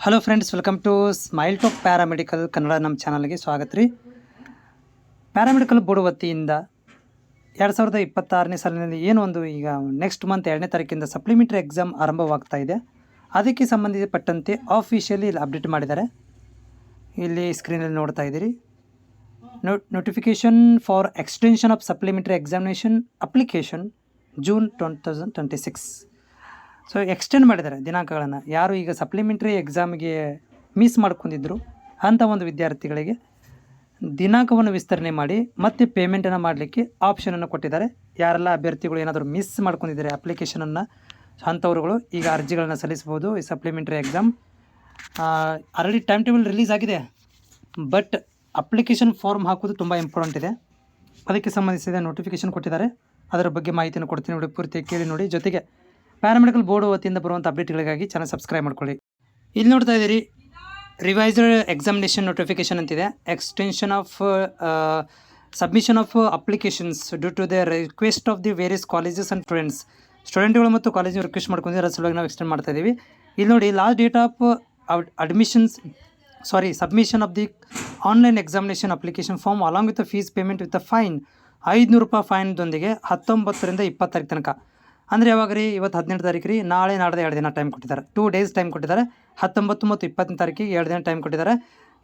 Hello friends, welcome to Smile Talk paramedical Kannada. ನಮ್ಮ ಚಾನಲ್ಗೆ ಸ್ವಾಗತ ರೀ. ಪ್ಯಾರಾಮೆಡಿಕಲ್ ಬೋರ್ಡ್ ವತಿಯಿಂದ 2026ನೇ ಸಾಲಿನಲ್ಲಿ ಒಂದು ಈಗ ನೆಕ್ಸ್ಟ್ ಮಂತ್ 2ನೇ ತಾರೀಕಿಂದ ಸಪ್ಲಿಮೆಂಟರಿ ಎಕ್ಸಾಮ್ ಆರಂಭವಾಗ್ತಾ ಇದೆ. ಅದಕ್ಕೆ ಸಂಬಂಧಪಟ್ಟಂತೆ ಆಫಿಷಿಯಲಿ ಇಲ್ಲಿ ಅಪ್ಡೇಟ್ ಮಾಡಿದ್ದಾರೆ. ಇಲ್ಲಿ ಸ್ಕ್ರೀನಲ್ಲಿ ನೋಡ್ತಾ ಇದ್ದೀರಿ. Notification for extension of supplementary examination application June 2026. So extend ಮಾಡಿದ್ದಾರೆ ದಿನಾಂಕಗಳನ್ನು. ಯಾರು ಈಗ ಸಪ್ಲಿಮೆಂಟ್ರಿ ಎಕ್ಸಾಮ್ಗೆ ಮಿಸ್ ಮಾಡ್ಕೊಂಡಿದ್ರು ಅಂಥ ಒಂದು ವಿದ್ಯಾರ್ಥಿಗಳಿಗೆ ದಿನಾಂಕವನ್ನು ವಿಸ್ತರಣೆ ಮಾಡಿ ಮತ್ತೆ ಪೇಮೆಂಟನ್ನು ಮಾಡಲಿಕ್ಕೆ ಆಪ್ಷನನ್ನು ಕೊಟ್ಟಿದ್ದಾರೆ. ಯಾರೆಲ್ಲ ಅಭ್ಯರ್ಥಿಗಳು ಏನಾದರೂ ಮಿಸ್ ಮಾಡ್ಕೊಂಡಿದ್ದಾರೆ ಅಪ್ಲಿಕೇಶನನ್ನು, ಅಂಥವ್ರುಗಳು ಈಗ ಅರ್ಜಿಗಳನ್ನು ಸಲ್ಲಿಸ್ಬೋದು. ಈ supplementary exam already time table release ಆಗಿದೆ, ಬಟ್ ಅಪ್ಲಿಕೇಶನ್ ಫಾರ್ಮ್ ಹಾಕೋದು ತುಂಬ ಇಂಪಾರ್ಟೆಂಟ್ ಇದೆ. ಅದಕ್ಕೆ ಸಂಬಂಧಿಸಿದ ನೋಟಿಫಿಕೇಷನ್ ಕೊಟ್ಟಿದ್ದಾರೆ. ಅದರ ಬಗ್ಗೆ ಮಾಹಿತಿಯನ್ನು ಕೊಡ್ತೀನಿ ನೋಡಿ, ಪೂರ್ತಿ ಕೇಳಿ ನೋಡಿ. ಜೊತೆಗೆ ಪ್ಯಾರಾಮೆಡಿಕಲ್ ಬೋರ್ಡ್ ವತಿಯಿಂದ ಬರುವಂಥ ಅಪ್ಡೇಟ್ಗಳಿಗಾಗಿ ಚಾನಲ್ ಸಬ್ಸ್ಕ್ರೈಬ್ ಮಾಡ್ಕೊಳ್ಳಿ. ಇಲ್ಲಿ ನೋಡ್ತಾ ಇದ್ದೀರಿ, ರಿವೈಸ್ಡ್ ಎಕ್ಸಾಮಿನೇಷನ್ ನೋಟಿಫಿಕೇಷನ್ ಅಂತಿದೆ. Extension of submission of applications due to the request of the various colleges and ಸ್ಟೂಡೆಂಟ್ಗಳು ಮತ್ತು ಕಾಲೇಜು ರಿಕ್ವೆಸ್ಟ್ ಮಾಡ್ಕೊಂಡಿದ್ದಾರೆ. ಅದರ ಸಲುವಾಗಿ ನಾವು ಎಕ್ಸ್ಟೆಂಡ್ ಮಾಡ್ತಾ ಇದ್ದೀವಿ. ಇಲ್ಲಿ ನೋಡಿ, last date of submission of the online examination application form along with fees payment with fine ₹500 ಫೈನ್ದೊಂದಿಗೆ 19ರಿಂದ 20 ತಾರೀಕು ತನಕ. ಅಂದರೆ ಯಾವಾಗ ರೀ? ಇವತ್ತು 18 ತಾರೀಕು ರೀ. ನಾಳೆ ನಾಡ್ದು 2 ದಿನ ಟೈಮ್ ಕೊಟ್ಟಿದ್ದಾರೆ. 2 ಡೇಸ್ ಟೈಮ್ ಕೊಟ್ಟಿದ್ದಾರೆ. 19 ಮತ್ತು 20ನೇ ತಾರೀಕಿಗೆ 2 ದಿನ ಟೈಮ್ ಕೊಟ್ಟಿದ್ದಾರೆ.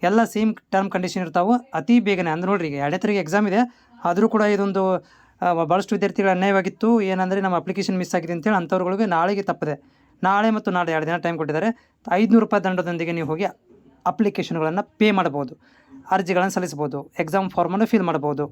ಎಲ್ಲ ಸೇಮ್ ಟರ್ಮ್ ಕಂಡೀಷನ್ ಇರ್ತಾವೆ. ಅತಿ ಬೇಗನೆ ಅಂದ್ರೆ ನೋಡಿರಿ, ಈಗ 2ನೇ ತಾರೀಕು ಎಕ್ಸಾಮ್ ಇದೆ. ಆದರೂ ಕೂಡ ಇದೊಂದು ಭಾಳಷ್ಟು ವಿದ್ಯಾರ್ಥಿಗಳ ಅನ್ಯಾಯವಾಗಿತ್ತು. ಏನಂದರೆ ನಮ್ಮ ಅಪ್ಲಿಕೇಶನ್ ಮಿಸ್ ಆಗಿದೆ ಅಂತೇಳಿ ಅಂಥವ್ರುಗಳಿಗೆ ನಾಳೆಗೆ ತಪ್ಪದೆ ನಾಳೆ ಮತ್ತು ನಾಳೆ 2 ದಿನ ಟೈಮ್ ಕೊಟ್ಟಿದ್ದಾರೆ. ₹500 ದಂಡದೊಂದಿಗೆ ನೀವು ಹೋಗಿ ಅಪ್ಲಿಕೇಶನ್ಗಳನ್ನು ಪೇ ಮಾಡ್ಬೋದು, ಅರ್ಜಿಗಳನ್ನು ಸಲ್ಲಿಸ್ಬೋದು, ಎಕ್ಸಾಮ್ ಫಾರ್ಮನ್ನು ಫಿಲ್ ಮಾಡ್ಬೋದು.